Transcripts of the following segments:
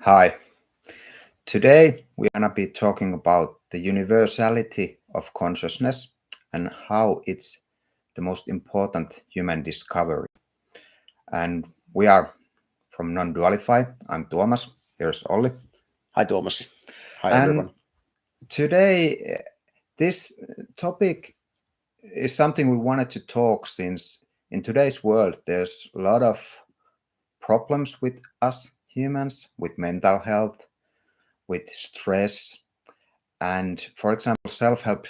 Hi. Today we're going to be talking about the universality of consciousness and how it's the most important human discovery. And we are from Non-Dualify. I'm Tuomas. Here's Olli. Hi, Thomas. Hi, And everyone. today, this topic is something we wanted to talk since in today's world there's a lot of problems with us humans, with mental health, with stress. And for example, self-help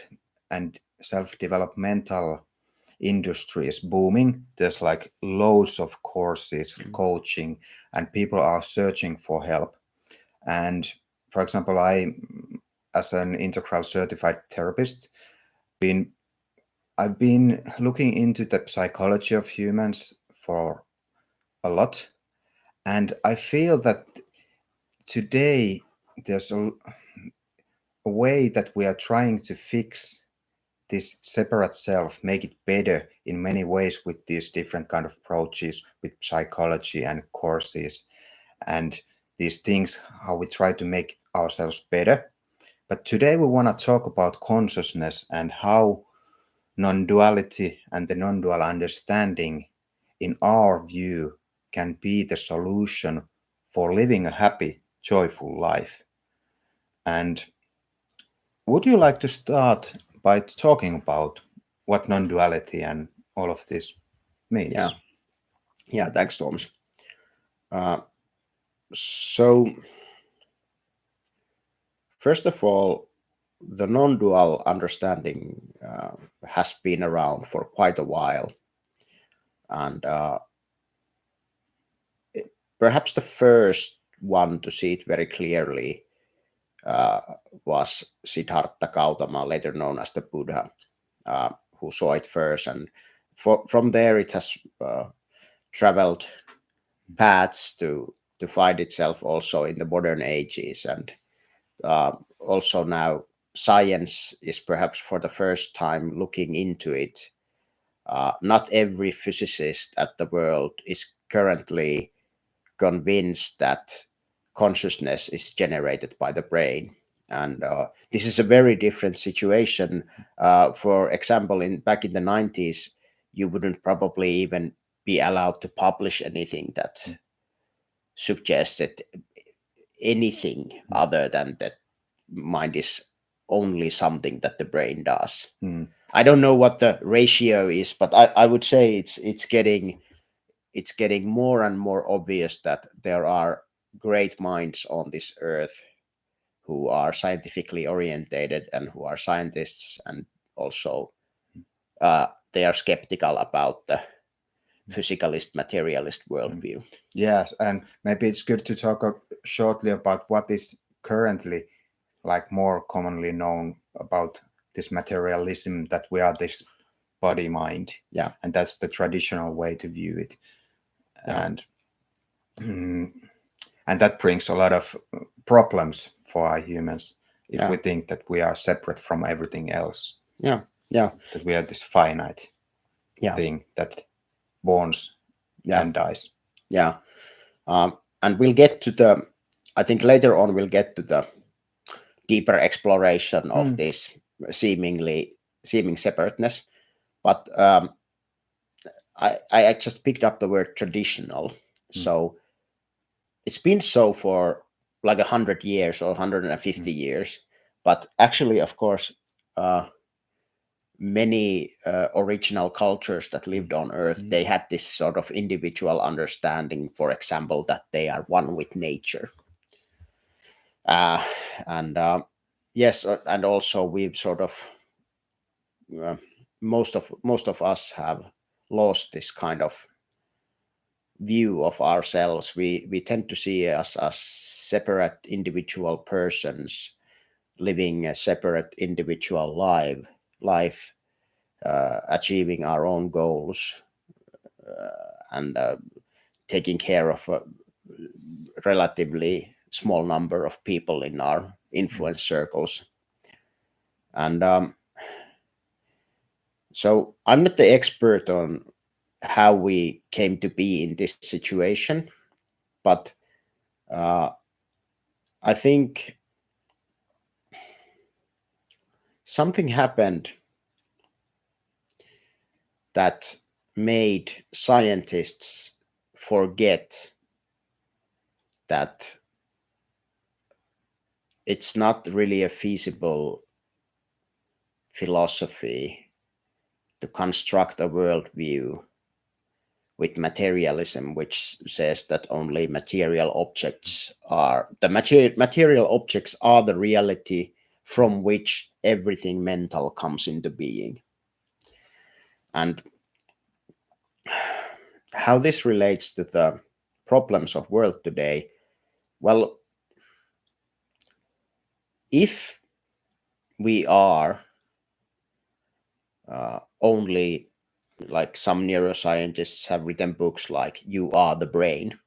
and self-developmental industry is booming. There's like loads of courses, coaching, and people are searching for help. And for example, I, as an integral certified therapist, been I've been looking into the psychology of humans for a lot, and I feel that today there's a way that we are trying to fix this separate self, make it better in many ways with these different kind of approaches with psychology and courses and these things, how we try to make ourselves better. But today we want to talk about consciousness and how non-duality and the non-dual understanding in our view can be the solution for living a happy, joyful life. And would you like to start by talking about what non-duality and all of this means? Yeah. Thanks, Thomas. So, first of all, the non-dual understanding has been around for quite a while, and perhaps the first one to see it very clearly was Siddhartha Gautama, later known as the Buddha, who saw it first, and from there it has traveled paths to find itself also in the modern ages, and also now science is perhaps for the first time looking into it. Not every physicist at the world is currently convinced that consciousness is generated by the brain, and this is a very different situation. For example, back in the 90s, you wouldn't probably even be allowed to publish anything that suggested anything other than that mind is only something that the brain does. I don't know what the ratio is, but I would say it's getting more and more obvious that there are great minds on this earth who are scientifically orientated and who are scientists, and also they are skeptical about the physicalist materialist worldview. Yes, and maybe it's good to talk shortly about what is currently like more commonly known about this materialism, that we are this body mind. Yeah. And that's the traditional way to view it. Yeah. And that brings a lot of problems for our humans if Yeah. we think that we are separate from everything else. Yeah. That we are this finite thing that borns and dies. Yeah. And we'll get to I think later on we'll get to the deeper exploration of this seeming separateness. But I just picked up the word traditional. So it's been so for like 100 years or 150 years. But actually, of course, many original cultures that lived on Earth, they had this sort of individual understanding, for example, that they are one with nature. And yes, and also we've sort of most of us have lost this kind of view of ourselves. We tend to see us as separate individual persons living a separate individual life, achieving our own goals, and taking care of a relatively small number of people in our influence circles. And so I'm not the expert on how we came to be in this situation, but I think something happened that made scientists forget that it's not really a feasible philosophy to construct a worldview with materialism, which says that only material objects are material objects are the reality from which everything mental comes into being. And how this relates to the problems of world today, well, if we are only, like some neuroscientists have written books like You Are the Brain.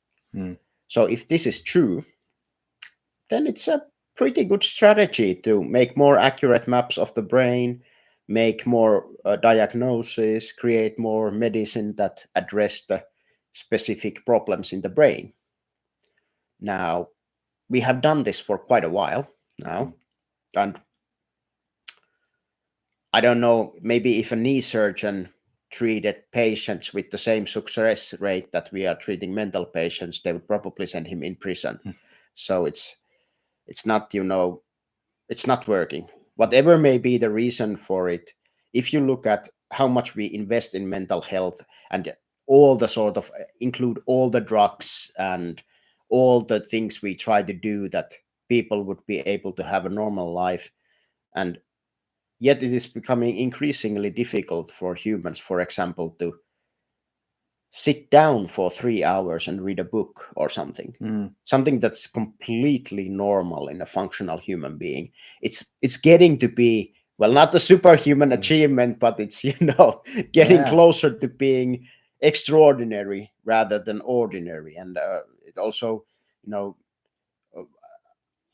So if this is true, then it's a pretty good strategy to make more accurate maps of the brain, make more diagnoses, create more medicine that address the specific problems in the brain. Now, we have done this for quite a while now, and I don't know, maybe if a knee surgeon treated patients with the same success rate that we are treating mental patients, they would probably send him in prison. So it's not, it's not working. Whatever may be the reason for it, if you look at how much we invest in mental health and all the sort of include all the drugs and all the things we try to do that people would be able to have a normal life, and yet it is becoming increasingly difficult for humans, for example, to sit down for 3 hours and read a book or something. Something that's completely normal in a functional human being. It's getting to be, well, not a superhuman achievement, but it's getting closer to being extraordinary rather than ordinary. And it also,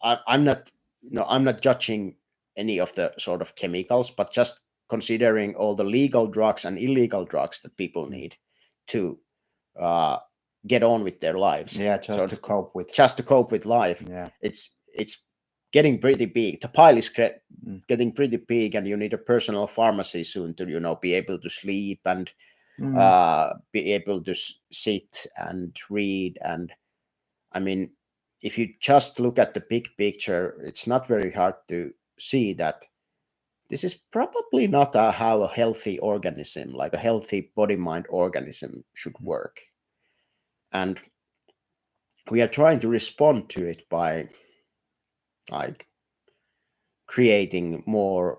I'm not judging any of the sort of chemicals, but just considering all the legal drugs and illegal drugs that people need to get on with their lives. To cope with life. It's getting pretty big. The pile is getting pretty big, and you need a personal pharmacy soon to be able to sleep and be able to sit and read. And I mean, if you just look at the big picture, it's not very hard to see that this is probably not how a healthy organism, like a healthy body-mind organism, should work. And we are trying to respond to it by like creating more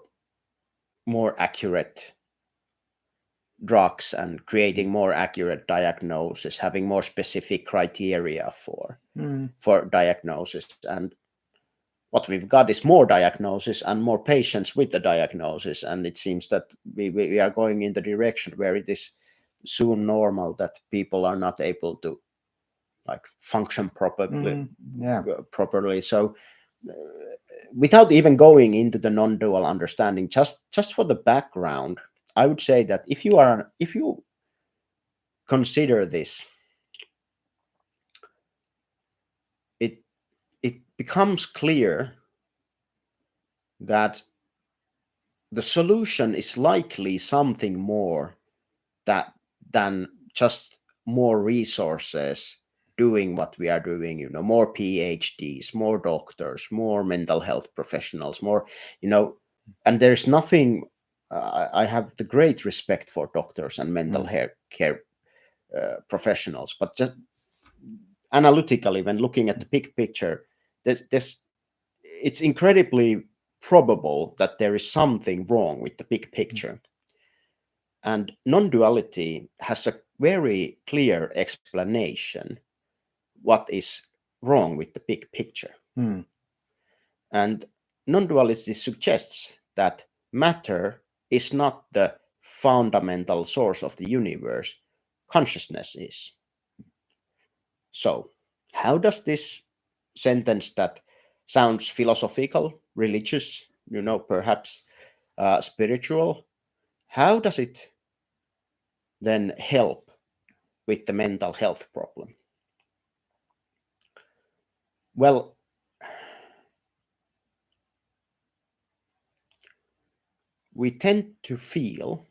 accurate drugs and creating more accurate diagnosis, having more specific criteria for diagnosis. And what we've got is more diagnosis and more patients with the diagnosis. And it seems that we are going in the direction where it is soon normal that people are not able to like function properly. So without even going into the non-dual understanding, just for the background, I would say that if you consider this, it becomes clear that the solution is likely something more than just more resources doing what we are doing, more PhDs, more doctors, more mental health professionals, more, and there's nothing, I have the great respect for doctors and mental care professionals, but just analytically, when looking at the big picture, it's incredibly probable that there is something wrong with the big picture. And non-duality has a very clear explanation what is wrong with the big picture. And non-duality suggests that matter is not the fundamental source of the universe, consciousness is. So, how does this sentence that sounds philosophical, religious, perhaps spiritual, how does it then help with the mental health problem? Well, we tend to feel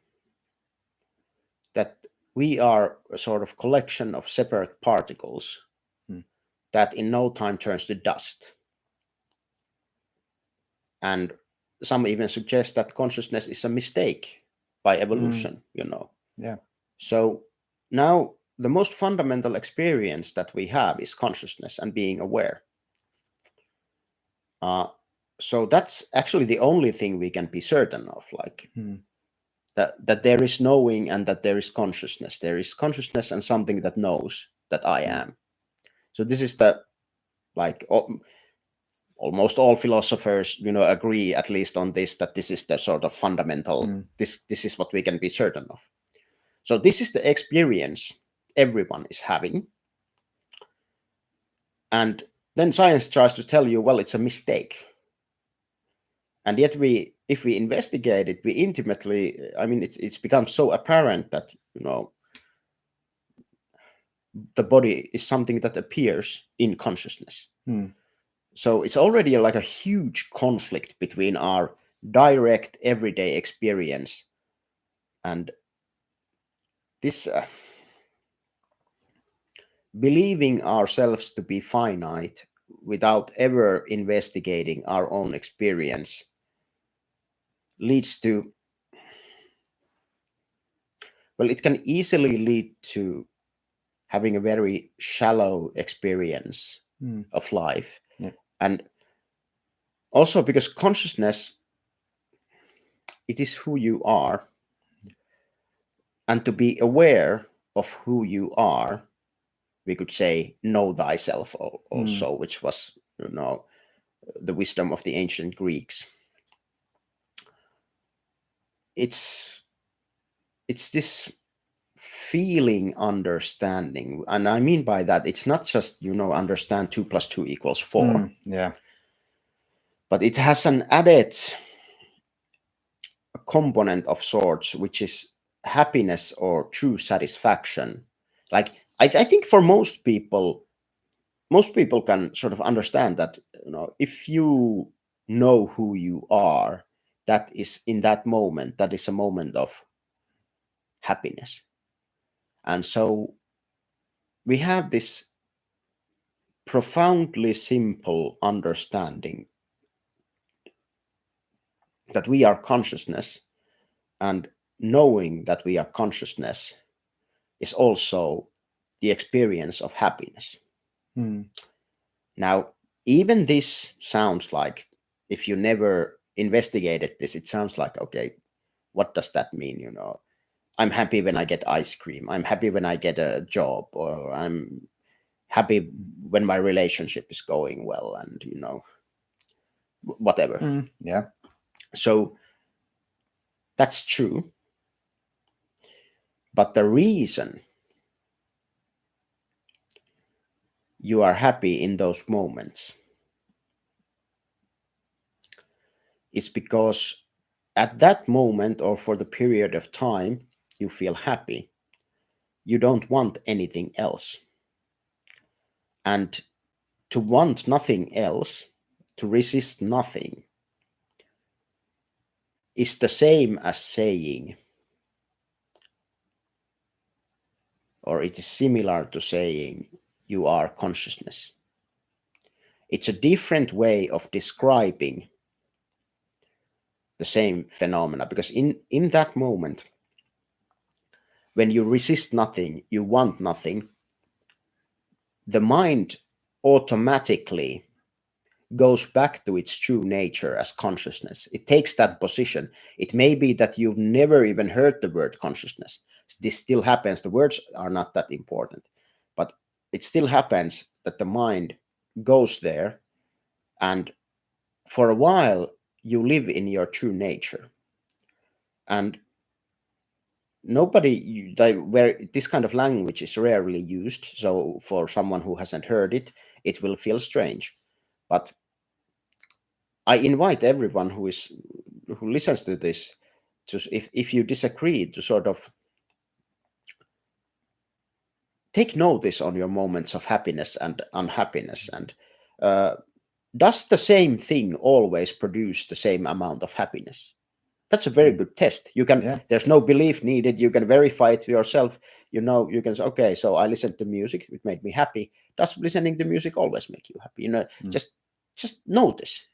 that we are a sort of collection of separate particles that in no time turns to dust. And some even suggest that consciousness is a mistake by evolution, Yeah. So now the most fundamental experience that we have is consciousness and being aware. So that's actually the only thing we can be certain of, like that there is knowing and that there is consciousness. There is consciousness and something that knows that I am. So this is the, like, almost all philosophers, agree at least on this, that this is the sort of fundamental, this is what we can be certain of. So this is the experience everyone is having. And then science tries to tell you, well, it's a mistake. And yet if we investigate it, we intimately, it's become so apparent that, the body is something that appears in consciousness. So it's already like a huge conflict between our direct everyday experience and this believing ourselves to be finite without ever investigating our own experience leads to, well, it can easily lead to having a very shallow experience of life. And also because consciousness, it is who you are. And to be aware of who you are, we could say, know thyself also, which was, the wisdom of the ancient Greeks. It's this feeling understanding. And I mean by that, it's not just, understand 2 + 2 = 4. Yeah. But it has an added component of sorts, which is happiness or true satisfaction. Like, I think for most people can sort of understand that, if you know who you are, that is, in that moment, that is a moment of happiness. And so we have this profoundly simple understanding that we are consciousness, and knowing that we are consciousness is also the experience of happiness. Now, even this sounds like, if you never investigated this, it sounds like, okay, what does that mean? I'm happy when I get ice cream. I'm happy when I get a job, or I'm happy when my relationship is going well, and, whatever. Yeah. So that's true. But the reason you are happy in those moments is because at that moment, or for the period of time you feel happy, you don't want anything else. And to want nothing else, to resist nothing, is the same as saying, or it is similar to saying, you are consciousness. It's a different way of describing the same phenomena, because in that moment, when you resist nothing, you want nothing, the mind automatically goes back to its true nature as consciousness. It takes that position. It may be that you've never even heard the word consciousness. This still happens. The words are not that important, but it still happens that the mind goes there, and for a while you live in your true nature. And where this kind of language is rarely used, so for someone who hasn't heard it, it will feel strange. But I invite everyone who listens to this to, if you disagree, to sort of take notice on your moments of happiness and unhappiness, and does the same thing always produce the same amount of happiness? That's a very good test. You can, Yeah. there's no belief needed. You can verify it to yourself. You can say, okay, so I listened to music, it made me happy. Does listening to music always make you happy? Just notice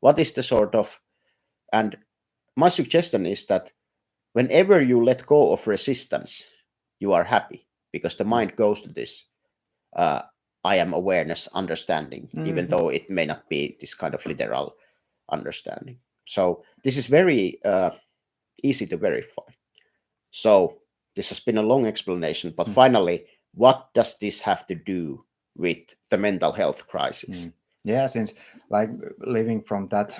what is the sort of, and my suggestion is that whenever you let go of resistance, you are happy, because the mind goes to this I am awareness understanding, even though it may not be this kind of literal understanding. So this is very easy to verify. So this has been a long explanation, but finally, what does this have to do with the mental health crisis? Yeah, since like living from that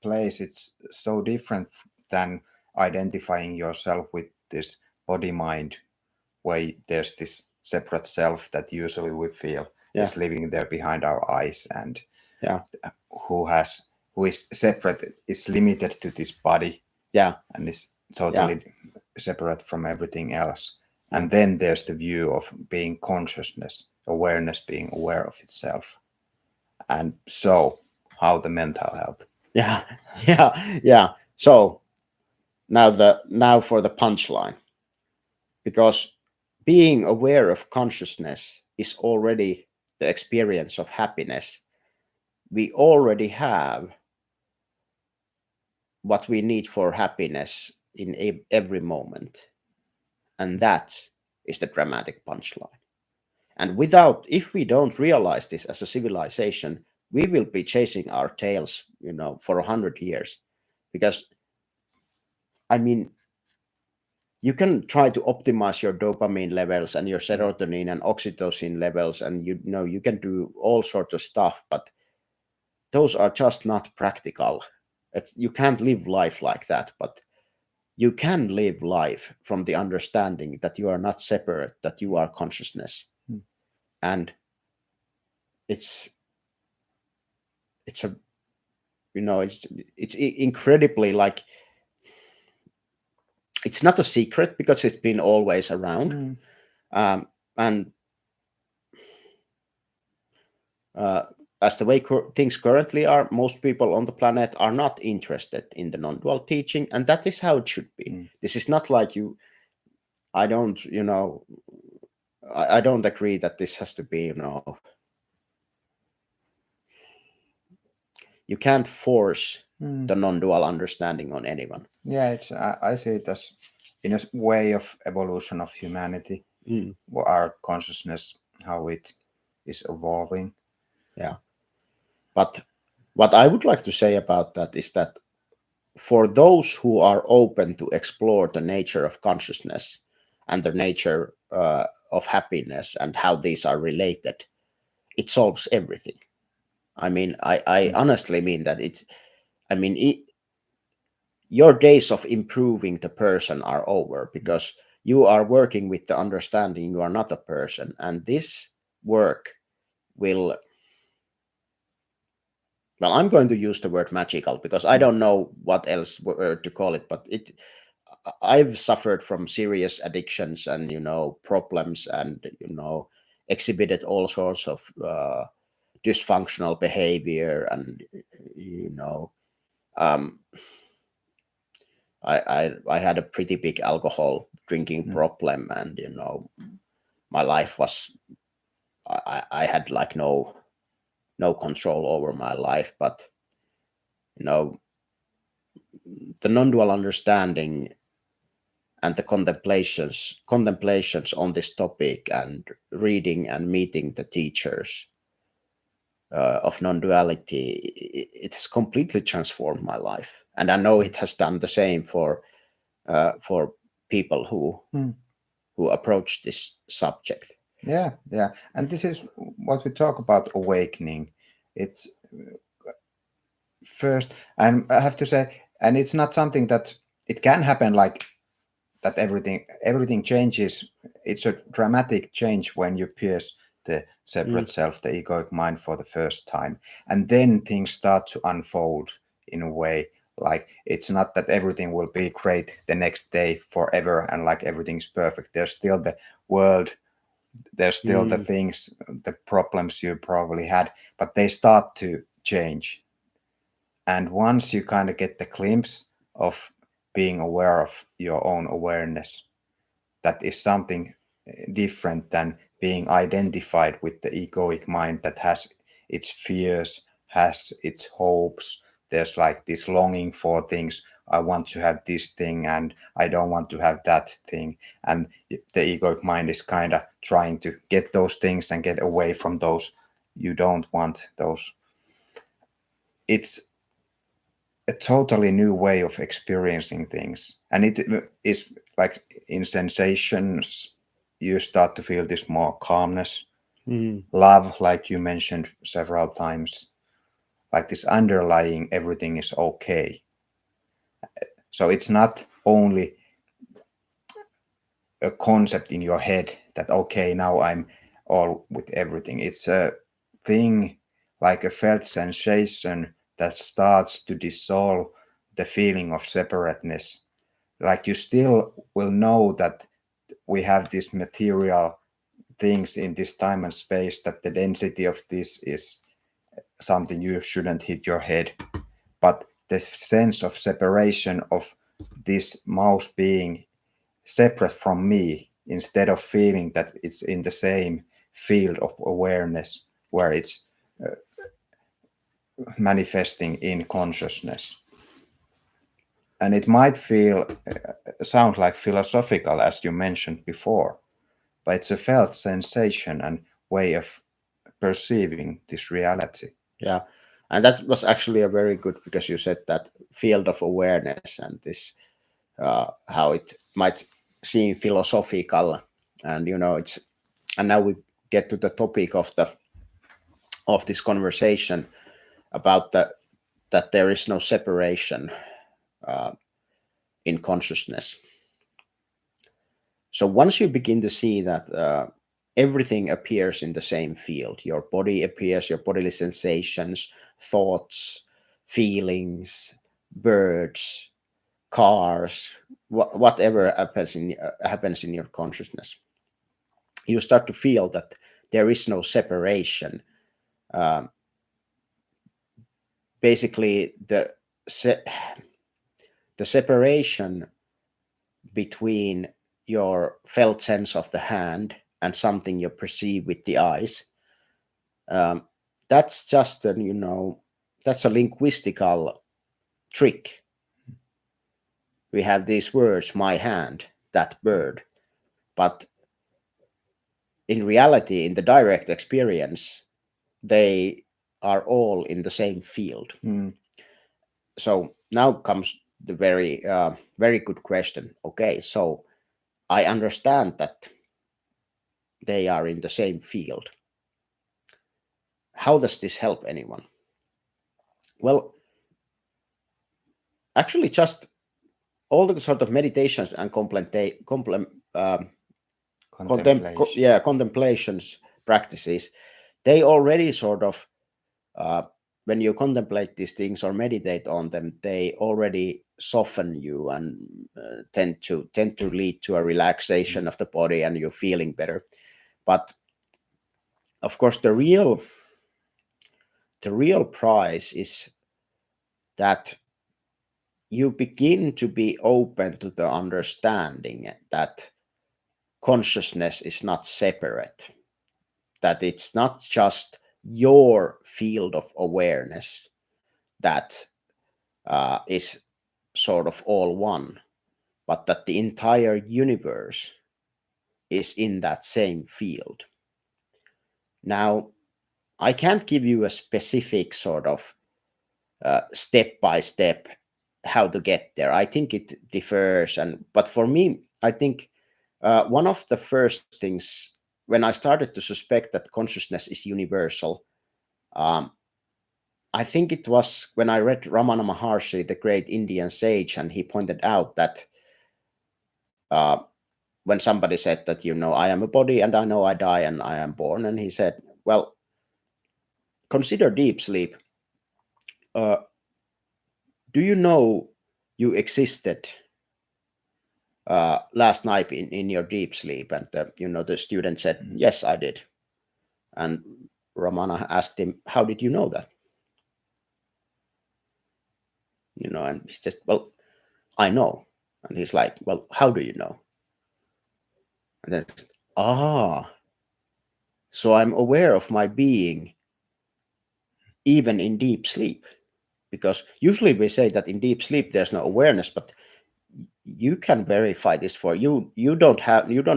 place, it's so different than identifying yourself with this body mind, where there's this separate self that usually we feel is living there behind our eyes, and who is separate, is limited to this body, and is totally separate from everything else. And then there's the view of being consciousness, awareness, being aware of itself. And so how the mental health. So now for the punchline, because being aware of consciousness is already the experience of happiness. We already have what we need for happiness in every moment, and that is the dramatic punchline. And if we don't realize this as a civilization, we will be chasing our tails, for 100 years. Because, I mean, you can try to optimize your dopamine levels and your serotonin and oxytocin levels, and you can do all sorts of stuff, but those are just not practical. You can't live life like that, but you can live life from the understanding that you are not separate, that you are consciousness. And it's incredibly, like, it's not a secret because it's been always around. And as the way things currently are, most people on the planet are not interested in the non-dual teaching, and that is how it should be. This is not like I don't agree that this has to be, you can't force the non-dual understanding on anyone. Yeah, I see it as in a way of evolution of humanity, our consciousness, how it is evolving. But what I would like to say about that is that for those who are open to explore the nature of consciousness and the nature of happiness and how these are related, it solves everything. I mean, I honestly mean that your days of improving the person are over, because you are working with the understanding you are not a person, and this work will, well, I'm going to use the word magical because I don't know what else to call it, but I've suffered from serious addictions and problems, and exhibited all sorts of dysfunctional behavior, and I had a pretty big alcohol drinking problem, and my life was, I had like no control over my life. But the non-dual understanding and the contemplations on this topic, and reading and meeting the teachers of non-duality, it has completely transformed my life, and I know it has done the same for people who approach this subject. Yeah, and this is what we talk about awakening. It's first, and I have to say, and it's not something that it can happen like that. Everything changes. It's a dramatic change when you pierce the separate self, the egoic mind, for the first time, and then things start to unfold in a way. Like, it's not that everything will be great the next day forever, and like everything's perfect. There's still the world, there's still the things, the problems you probably had, but they start to change. And once you kind of get the glimpse of being aware of your own awareness. That is something different than being identified with the egoic mind that has its fears, has its hopes. There's like this longing for things. I want to have this thing and I don't want to have that thing. And the egoic mind is kind of trying to get those things and get away from those. You don't want those. It's a totally new way of experiencing things. And it is like in sensations, you start to feel this more calmness, love, like you mentioned several times, like this underlying everything is okay. So it's not only a concept in your head that, okay, now I'm all with everything. It's a thing, like a felt sensation that starts to dissolve the feeling of separateness. Like you still will know that we have these material things in this time and space, that the density of this is something you shouldn't hit your head. But the sense of separation of this mouse being separate from me, instead of feeling that it's in the same field of awareness where it's manifesting in consciousness. And it might sound like philosophical, as you mentioned before, but it's a felt sensation and way of perceiving this reality. Yeah, and that was actually a very good, because you said that field of awareness and this how it might seem philosophical, and it's, and now we get to the topic of this conversation about that there is no separation in consciousness. So once you begin to see that everything appears in the same field, your body appears, your bodily sensations, thoughts, feelings, birds, cars, whatever happens in your consciousness, you start to feel that there is no separation. Basically, the separation between your felt sense of the hand and something you perceive with the eyes, that's just that's a linguistical trick. We have these words, my hand, that bird, but in reality, in the direct experience, they are all in the same field. So now comes the very good question. Okay, so I understand that they are in the same field. How does this help anyone? Well, actually, just all the sort of meditations and contemplations practices, they already sort of, when you contemplate these things or meditate on them, they already soften you and tend to lead to a relaxation of the body and you're feeling better. But of course, the real prize is that you begin to be open to the understanding that consciousness is not separate, that it's not just your field of awareness that is sort of all one, but that the entire universe is in that same field. Now, I can't give you a specific sort of step by step how to get there. I think it differs, but for me, I think one of the first things when I started to suspect that consciousness is universal, I think it was when I read Ramana Maharshi, the great Indian sage, and he pointed out that when somebody said that, I am a body and I know I die and I am born, and he said, well, consider deep sleep. Do you know you existed last night in your deep sleep? And the student said, yes, I did. And Ramana asked him, how did you know that? And he said, well, I know. And he's like, well, how do you know? And then, so I'm aware of my being even in deep sleep. Because usually we say that in deep sleep there's no awareness, but you can verify this for you. You don't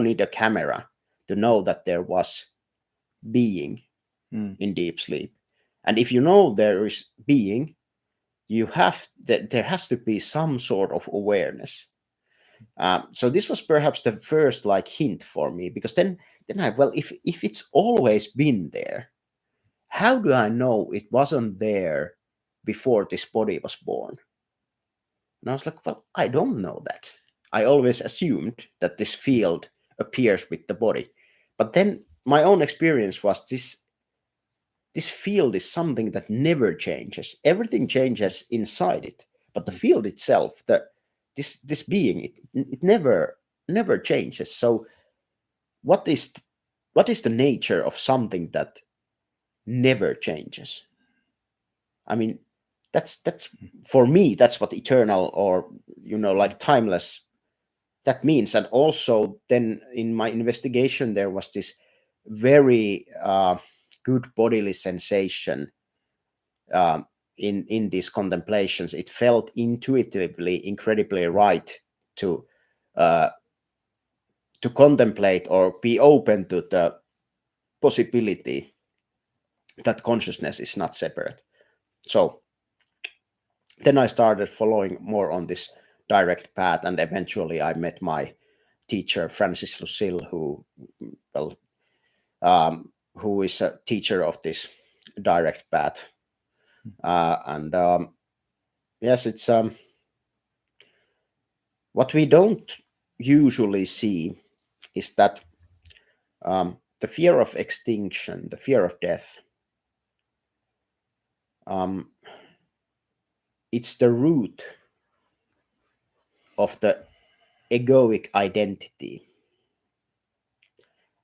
need a camera to know that there was being in deep sleep. And if you know there is being, there has to be some sort of awareness. So this was perhaps the first like hint for me, because then if it's always been there, how do I know it wasn't there before this body was born? And I was like, well, I don't know that. I always assumed that this field appears with the body. But then my own experience was this field is something that never changes. Everything changes inside it, but the field itself, this being, it never changes. So what is the nature of something that never changes? I mean, that's for me, that's what eternal, or like timeless, that means. And also then in my investigation there was this very good bodily sensation in these contemplations. It felt intuitively incredibly right to contemplate or be open to the possibility that consciousness is not separate. So then I started following more on this direct path, and eventually I met my teacher Francis Lucille, who is a teacher of this direct path. And yes, it's what we don't usually see is that the fear of extinction, the fear of death, it's the root of the egoic identity.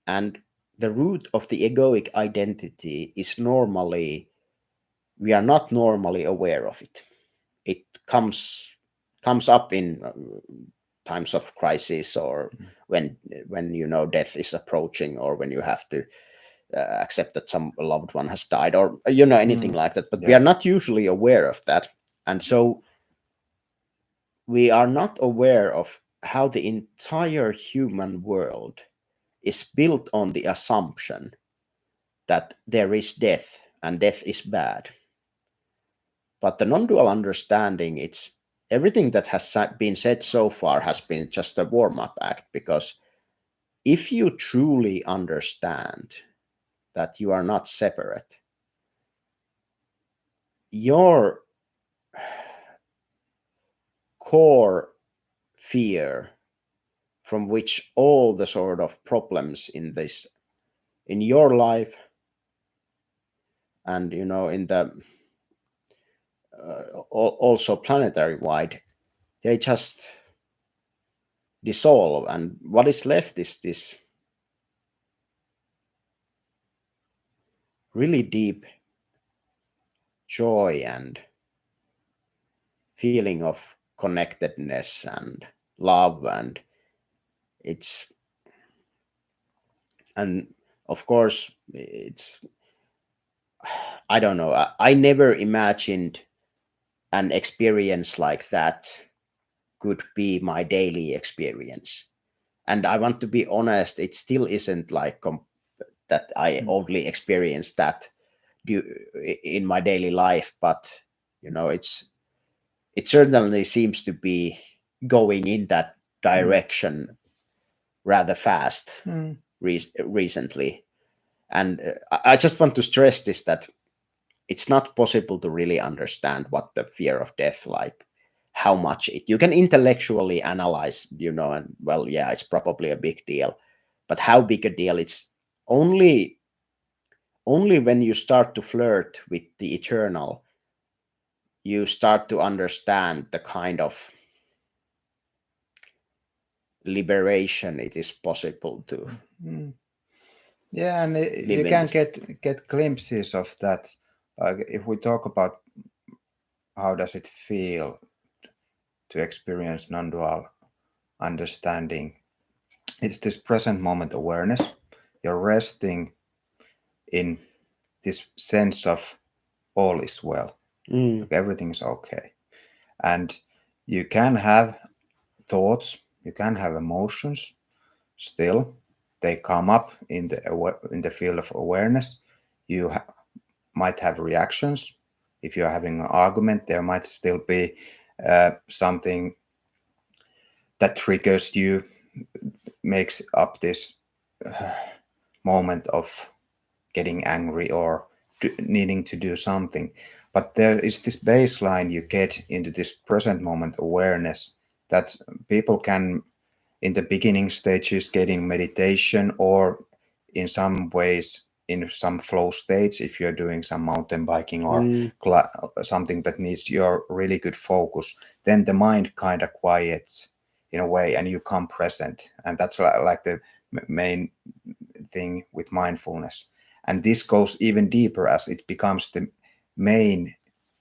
And the root of the egoic identity is we are not normally aware of it. It comes up in times of crisis, or when death is approaching, or when you have to accept that some loved one has died, or anything like that. But we are not usually aware of that. And so we are not aware of how the entire human world is built on the assumption that there is death and death is bad. But the non-dual understanding, it's everything that has been said so far has been just a warm-up act, because if you truly understand that you are not separate, your core fear, from which all the sort of problems in your life and in the also planetary wide, they just dissolve, and what is left is this really deep joy and feeling of connectedness and love. And of course it's, I don't know, I never imagined an experience like that could be my daily experience. And I want to be honest, it still isn't like that I only experience that in my daily life, but it certainly seems to be going in that direction rather fast recently. And I just want to stress this, that it's not possible to really understand what the fear of death, like how much you can intellectually analyze, and well, yeah, it's probably a big deal, but how big a deal it's only when you start to flirt with the eternal, you start to understand the kind of liberation it is possible to yeah, and you can get glimpses of that. Like if we talk about how does it feel to experience non-dual understanding. It's this present moment awareness. You're resting in this sense of all is well, like everything is okay. And you can have thoughts, you can have emotions, still they come up in the field of awareness. You might have reactions. If you're having an argument, there might still be something that triggers you, makes up this moment of getting angry or needing to do something. But there is this baseline you get into this present moment awareness that people can, in the beginning stages, get in meditation, or in some ways in some flow states if you're doing some mountain biking or something that needs your really good focus. Then the mind kind of quiets in a way and you come present, and that's like the main thing with mindfulness. And this goes even deeper as it becomes the main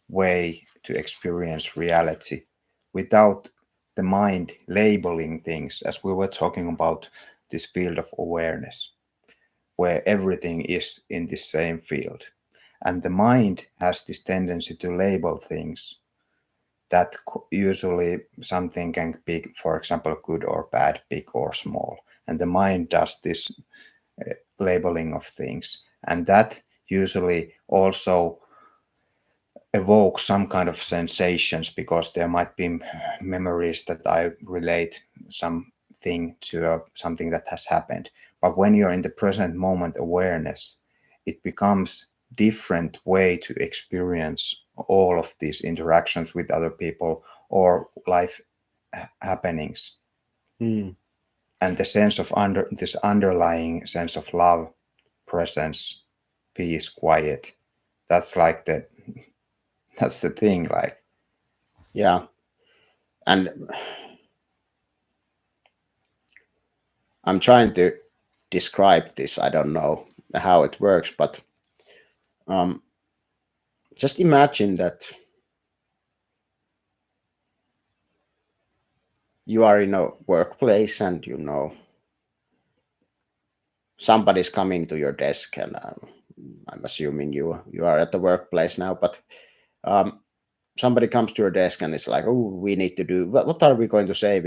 way to experience reality without the mind labeling things, as we were talking about this field of awareness, where everything is in the same field. And the mind has this tendency to label things that usually something can be, for example, good or bad, big or small. And the mind does this labeling of things. And that usually also evoke some kind of sensations, because there might be memories that I relate something to something that has happened. But when you're in the present moment awareness, it becomes different way to experience all of these interactions with other people or life happenings. And the sense of this underlying sense of love, presence, peace, quiet, that's like that's the thing, like. Yeah. And I'm trying to describe this. I don't know how it works, but just imagine that you are in a workplace and somebody's coming to your desk, and I'm assuming you are at the workplace now, but somebody comes to your desk and it's like, oh, we need to do, what are we going to say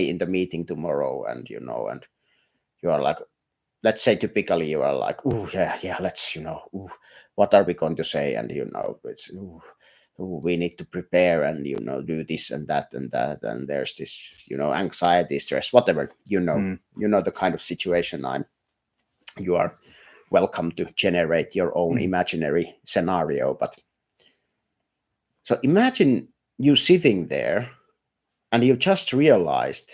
in the meeting tomorrow? And and you are like, let's say typically you are like, oh yeah, let's ooh, what are we going to say? And it's we need to prepare and do this and that, and there's this anxiety, stress, whatever, you know the kind of situation you are welcome to generate your own imaginary scenario. But so imagine you sitting there and you just realized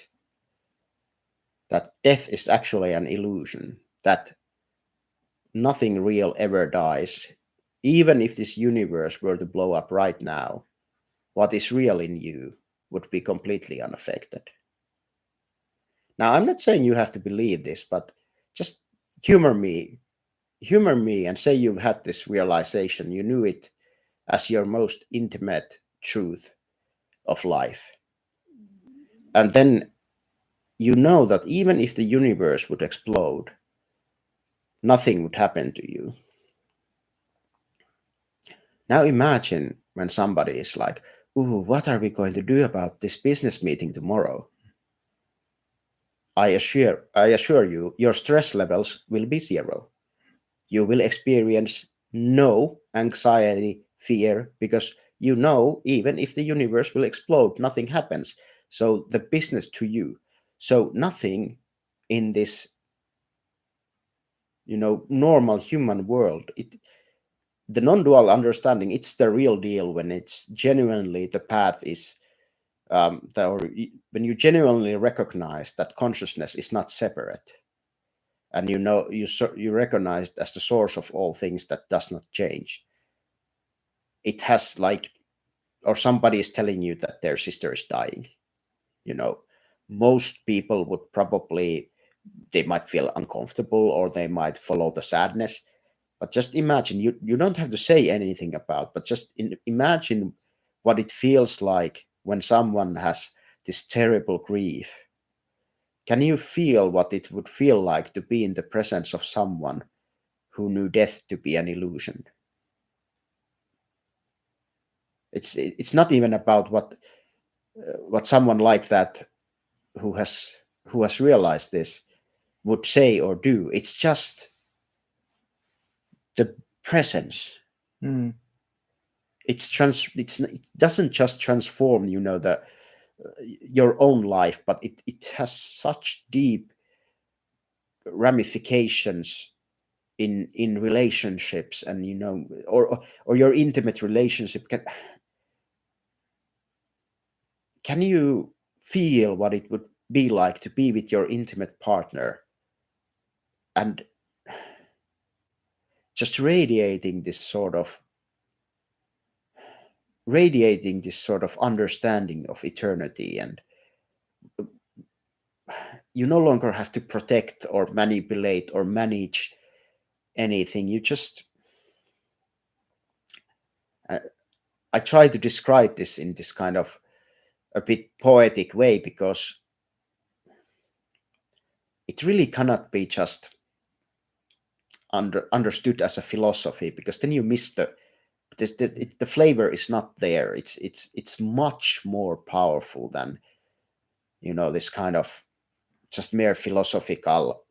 that death is actually an illusion, that nothing real ever dies. Even if this universe were to blow up right now, what is real in you would be completely unaffected. Now, I'm not saying you have to believe this, but just humor me and say you've had this realization, you knew it as your most intimate truth of life. And then you know that even if the universe would explode, nothing would happen to you. Now imagine when somebody is like, ooh, what are we going to do about this business meeting tomorrow? I assure you, your stress levels will be zero. You will experience no anxiety, fear, because even if the universe will explode, nothing happens. So the business to you. So nothing in this, normal human world, the non-dual understanding, it's the real deal when it's genuinely the path is, when you genuinely recognize that consciousness is not separate, and you recognize it as the source of all things that does not change. It has or somebody is telling you that their sister is dying. Most people would probably, they might feel uncomfortable or they might follow the sadness. But just imagine, you don't have to say anything about, but just imagine what it feels like when someone has this terrible grief, can you feel what it would feel like to be in the presence of someone who knew death to be an illusion? It's not even about what someone like that who has realized this would say or do. It's just the presence. It doesn't just transform, your own life, but it has such deep ramifications in relationships, and or your intimate relationship. Can you feel what it would be like to be with your intimate partner and just radiating this sort of understanding of eternity, and you no longer have to protect or manipulate or manage anything. You just I try to describe this in this kind of a bit poetic way, because it really cannot be just understood as a philosophy, because then you miss the flavor is not there. It's much more powerful than this kind of just mere philosophical,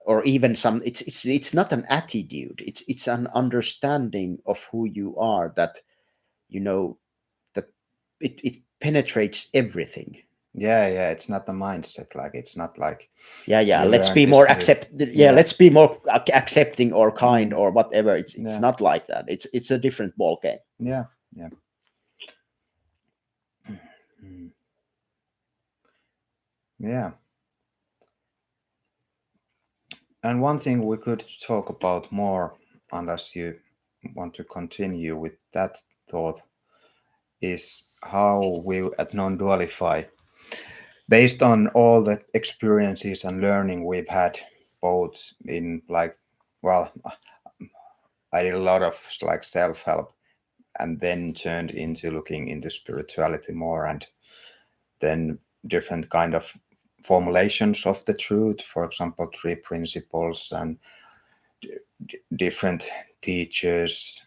or even some. It's not an attitude. It's an understanding of who you are, that that it penetrates everything. Yeah, it's not a mindset. Like, it's not like, let's be more let's be more accepting or kind or whatever. It's not like that. It's a different ball game. Yeah. Yeah. And one thing we could talk about more, unless you want to continue with that thought, is how we at Non-Dualify, based on all the experiences and learning we've had, both in I did a lot of like self-help, and then turned into looking into spirituality more, and then different kind of formulations of the truth, for example, 3 principles, and different teachers,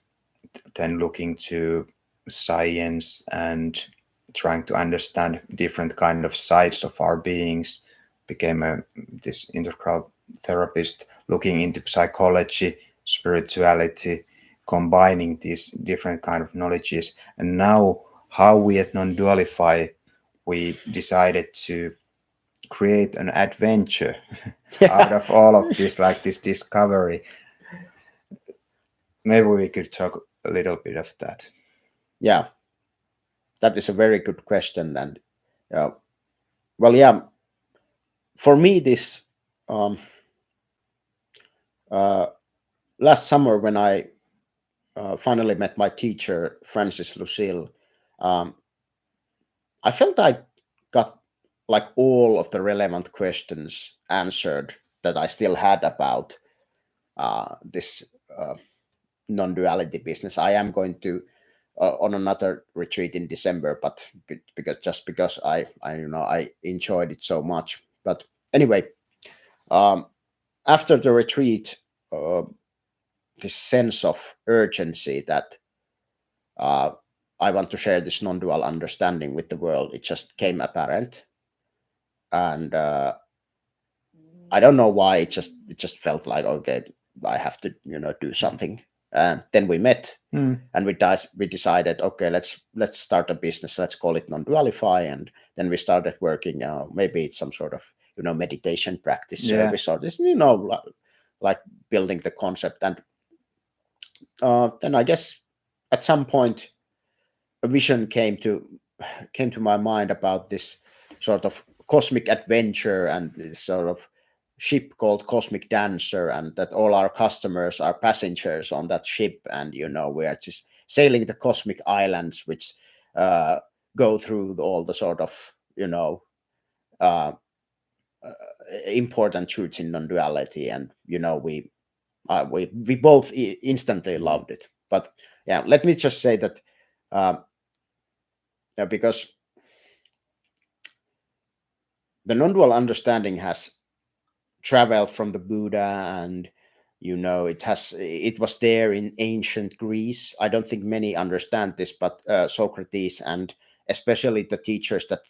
then looking to science and trying to understand different kind of sides of our beings, became this integral therapist, looking into psychology, spirituality, combining these different kind of knowledges. And now how we at Non-Dualify, we decided to create an adventure out of all of this, like this discovery. Maybe we could talk a little bit of that. Yeah, that is a very good question. And for me, this last summer, when I finally met my teacher, Francis Lucille, I felt I got like all of the relevant questions answered that I still had about this non-duality business. I am going to on another retreat in December, but because I enjoyed it so much. But anyway, after the retreat, this sense of urgency that I want to share this non-dual understanding with the world, it just came apparent. And I don't know why, it just felt like, okay, I have to do something. And then we met, and we decided, okay, let's start a business. Let's call it Non-Dualify. And then we started working. Maybe it's some sort of meditation practice service, or this like building the concept. And then I guess at some point a vision came to my mind about this sort of cosmic adventure, and this sort of ship called Cosmic Dancer, and that all our customers are passengers on that ship, and we are just sailing the cosmic islands, which go through all the sort of important truths in non-duality. And we both instantly loved it. But yeah, let me just say that because the non-dual understanding has traveled from the Buddha, and it was there in ancient Greece. I don't think many understand this, but Socrates, and especially the teachers that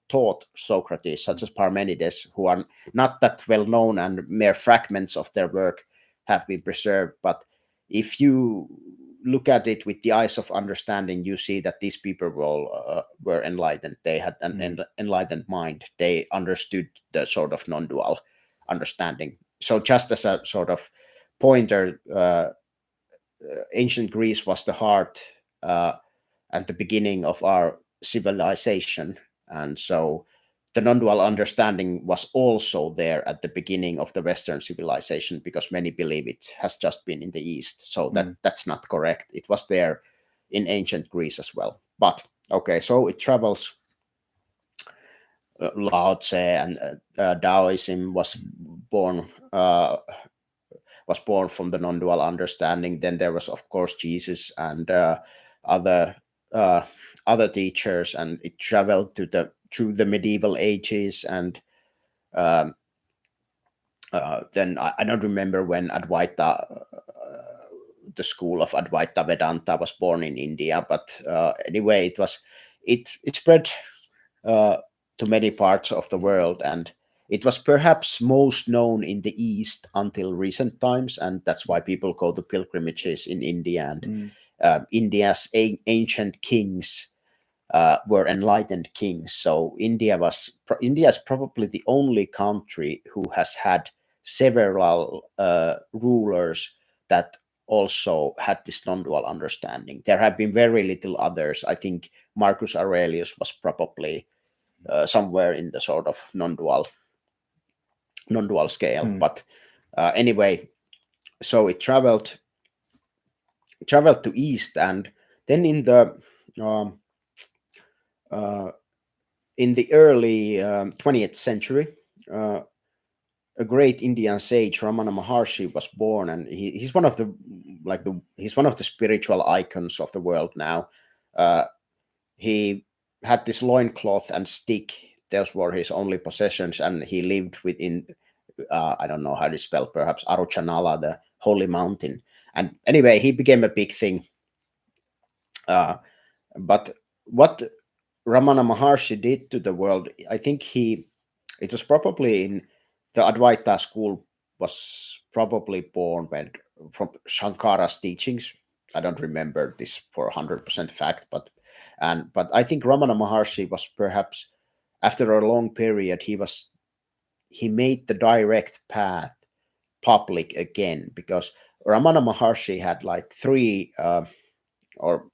taught Socrates, such as Parmenides, who are not that well known and mere fragments of their work have been preserved. But if you look at it with the eyes of understanding, you see that these people were enlightened. They had an enlightened mind. They understood the sort of non-dual understanding. So just as a sort of pointer, ancient Greece was the heart and the beginning of our civilization. And so the non-dual understanding was also there at the beginning of the Western civilization, because many believe it has just been in the East. So that's not correct. It was there in ancient Greece as well. But okay, so it travels. Lao Tse and Taoism was born from the non-dual understanding. Then there was, of course, Jesus and other teachers, and it traveled through the medieval ages. And then I don't remember when Advaita, the school of Advaita Vedanta, was born in India, but anyway, it spread to many parts of the world, and it was perhaps most known in the East until recent times, and that's why people go to pilgrimages in India. And India's ancient kings were enlightened kings. So India is probably the only country who has had several rulers that also had this non-dual understanding. There have been very little others. I think Marcus Aurelius was probably somewhere in the sort of non-dual scale. But anyway, so it traveled to East, and then in the early 20th century, a great Indian sage, Ramana Maharshi, was born, and he's one of the spiritual icons of the world now. He had this loincloth and stick. Those were his only possessions, and he lived within, I don't know how to spell, perhaps Aruchanala, the holy mountain. And anyway, he became a big thing. But what Ramana Maharshi did to the world, I think it was probably in the Advaita school, was probably born from Shankara's teachings. I don't remember this for 100% fact, but I think Ramana Maharshi was perhaps, after a long period, he made the direct path public again, because Ramana Maharshi had like 3 or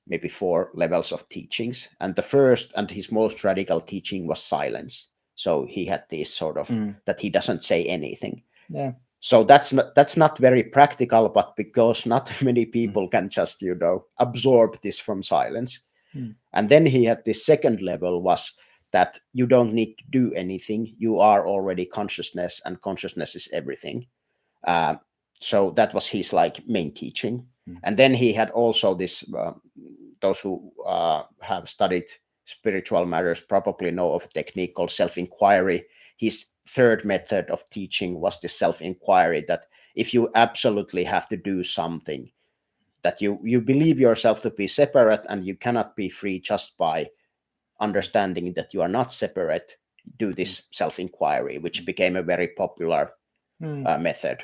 maybe 4 levels of teachings, and the first and his most radical teaching was silence. So he had this sort of that he doesn't say anything. Yeah. So that's not very practical, but because not many people can just absorb this from silence. And then he had this second level, was that you don't need to do anything. You are already consciousness, and consciousness is everything. So that was his main teaching. And then he had also this, those who have studied spiritual matters probably know of a technique called self-inquiry. His third method of teaching was the self-inquiry, that if you absolutely have to do something, that you believe yourself to be separate and you cannot be free just by understanding that you are not separate, do this self-inquiry, which became a very popular method.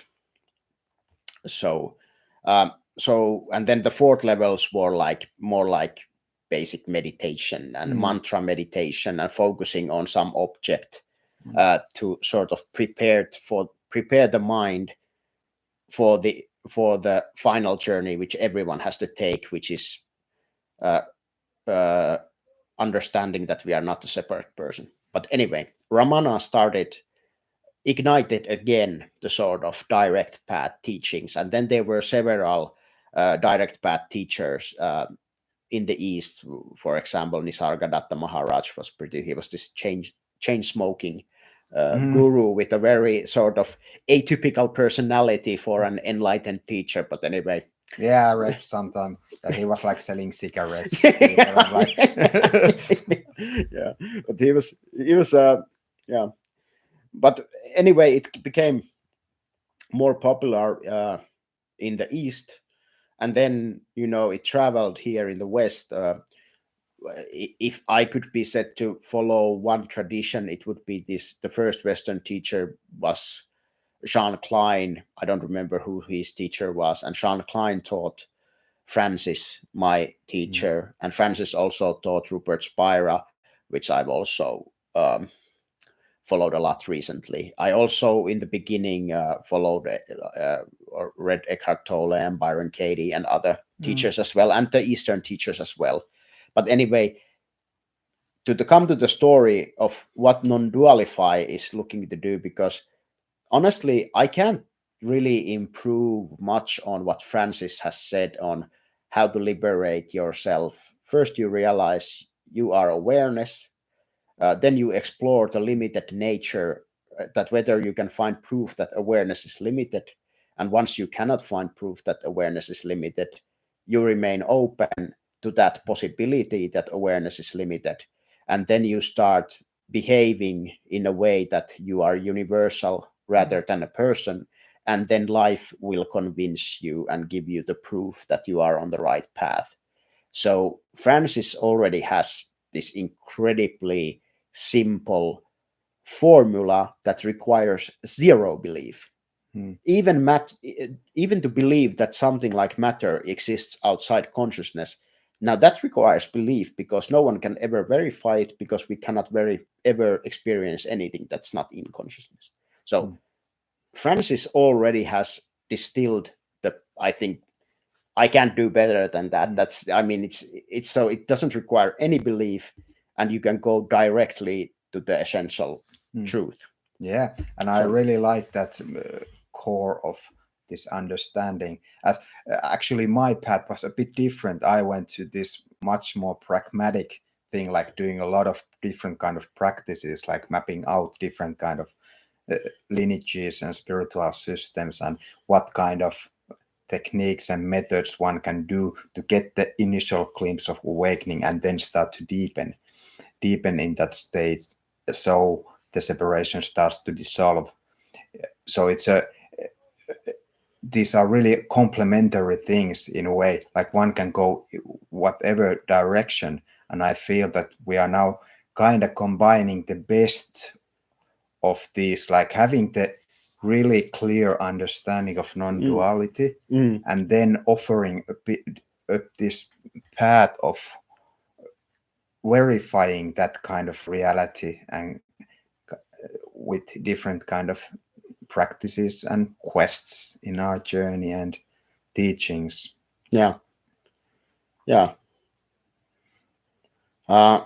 So and then the fourth levels were more like basic meditation and mantra meditation, and focusing on some object to sort of prepare the mind for the final journey, which everyone has to take, which is understanding that we are not a separate person. But anyway, Ramana ignited again the sort of direct path teachings, and then there were several direct path teachers in the East. For example, Nisargadatta Maharaj he was this chain smoking guru with a very sort of atypical personality for an enlightened teacher. But anyway, yeah, I read sometime that he was selling cigarettes. Yeah, but he was yeah. But anyway, it became more popular in the East, and then it traveled here in the West. If I could be said to follow one tradition, it would be this. The first Western teacher was Jean Klein. I don't remember who his teacher was, and Jean Klein taught Francis, my Mm. teacher, and Francis also taught Rupert Spira, which I've also followed a lot recently. I also, in the beginning, followed or read Eckhart Tolle and Byron Katie and other Mm. teachers as well, and the Eastern teachers as well. But anyway, come to the story of what non-dualify is looking to do, because honestly, I can't really improve much on what Francis has said on how to liberate yourself. First, you realize you are awareness. Then you explore the limited nature, that whether you can find proof that awareness is limited. And once you cannot find proof that awareness is limited, you remain open to that possibility that awareness is limited. And then you start behaving in a way that you are universal Mm. rather than a person. And then life will convince you and give you the proof that you are on the right path. So Francis already has this incredibly simple formula that requires zero belief. Mm. Even to believe that something like matter exists outside consciousness. Now that requires belief, because no one can ever verify it, because we cannot ever experience anything that's not in consciousness. So Mm. Francis already has distilled the, I think, I can't do better than that. Mm. That's, I mean, it's so it doesn't require any belief, and you can go directly to the essential Mm. truth. Yeah, and I So really like that core of this understanding. As actually, my path was a bit different. I went to this much more pragmatic thing, like doing a lot of different kind of practices, like mapping out different kind of uh, lineages and spiritual systems, and what kind of techniques and methods one can do to get the initial glimpse of awakening, and then start to deepen in that state, so the separation starts to dissolve. So it's a these are really complementary things in a way, like one can go whatever direction, and I feel that we are now kind of combining the best of these, like having the really clear understanding of mm, non-duality, mm, and then offering a bit this path of verifying that kind of reality, and with different kind of practices and quests in our journey and teachings. yeah, yeah, uh,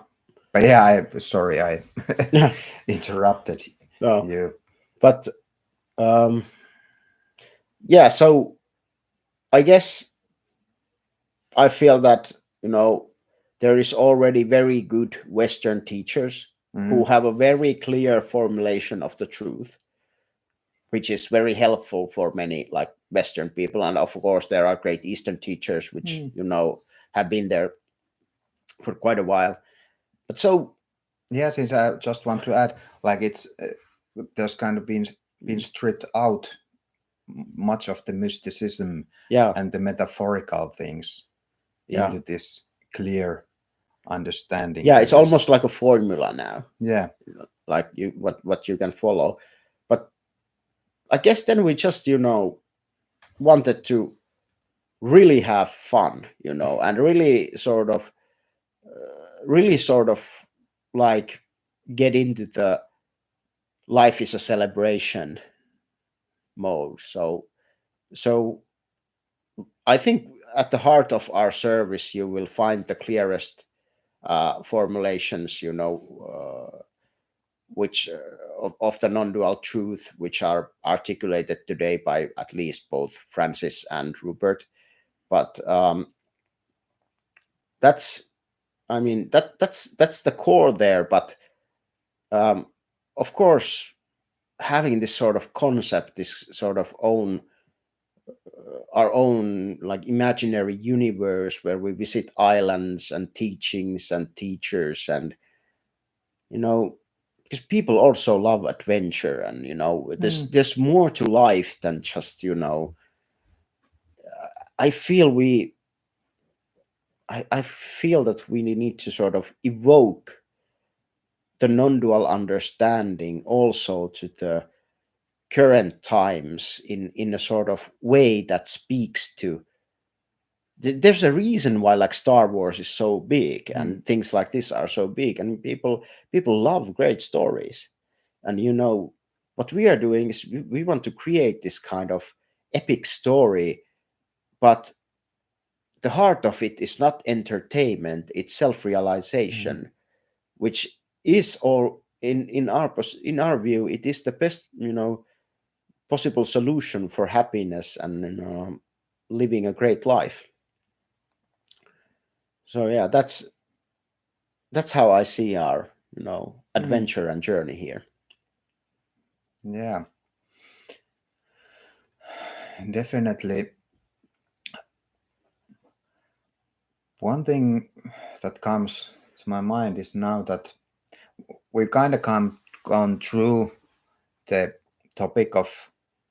But yeah, I sorry I yeah. interrupted No, you. but um, yeah. So I guess I feel that there is already very good Western teachers who Mm, have a very clear formulation of the truth, which is very helpful for many like Western people. And of course, there are great Eastern teachers which mm. have been there for quite a while. But so Yeah, since I just want to add, like it's there's kind of been stripped out much of the mysticism yeah, and the metaphorical things yeah, into this clear understanding. yeah, it's There's almost like a formula now, yeah. like you what you can follow. But I guess then we just wanted to really have fun, and really sort of like get into the life is a celebration mode. So I think at the heart of our service, you will find the clearest formulations, which of the non-dual truth, which are articulated today by at least both Francis and Rupert. But that's, I mean, that's the core there. But um, of course, having this sort of concept, this sort of our own like imaginary universe where we visit islands and teachings and teachers, and you know because people also love adventure, and there's more to life than just I feel I feel that we need to sort of evoke the non-dual understanding also to the current times in a sort of way that speaks to there's a reason why like Star Wars is so big and things like this are so big, and people love great stories. And what we are doing is we want to create this kind of epic story, but the heart of it is not entertainment, it's self-realization, which is all in our view, it is the best possible solution for happiness and living a great life. So yeah, that's how I see our adventure and journey here. Yeah, definitely. One thing that comes to my mind is now that we've kind of gone through the topic of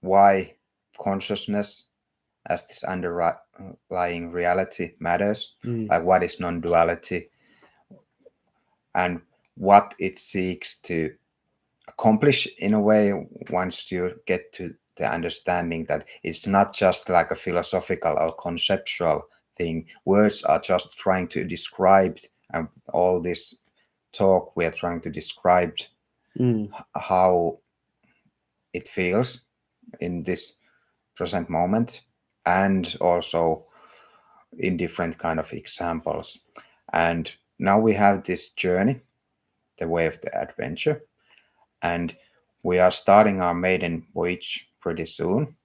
why consciousness as this underlying reality matters, like what is non-duality and what it seeks to accomplish in a way once you get to the understanding that it's not just like a philosophical or conceptual thing. Words are just trying to describe, and all this talk we are trying to describe how it feels in this present moment, and also in different kind of examples. And now we have this journey, the way of the adventure, and we are starting our maiden voyage pretty soon.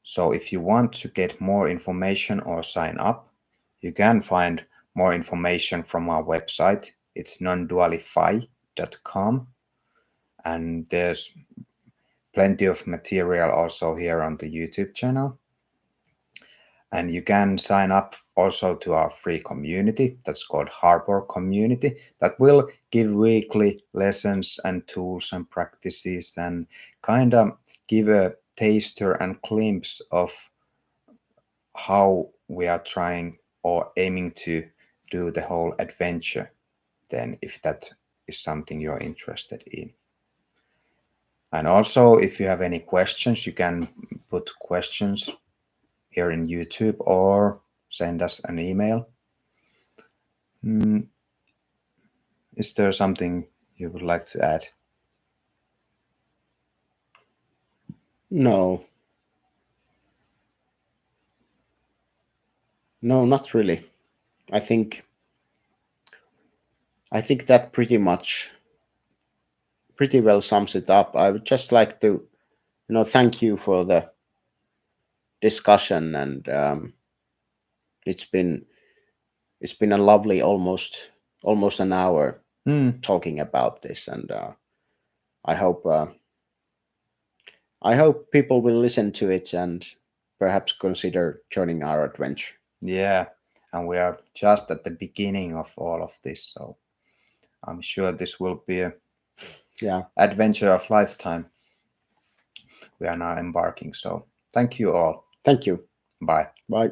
So if you want to get more information or sign up, you can find more information from our website. It's nondualify.com, and there's plenty of material also here on the YouTube channel. And you can sign up also to our free community that's called Harbor Community, that will give weekly lessons and tools and practices and kind of give a taster and glimpse of how we are trying or aiming to do the whole adventure, then if that is something you're interested in. And also, if you have any questions, you can put questions here in YouTube or send us an email. Is there something you would like to add? No, not really. I think that pretty well sums it up. I would just like to thank you for the discussion, and it's been a lovely almost an hour talking about this, and I hope people will listen to it and perhaps consider joining our adventure. Yeah, and we are just at the beginning of all of this, so I'm sure this will be a adventure of lifetime we are now embarking. So thank you all. Thank you. Bye. Bye.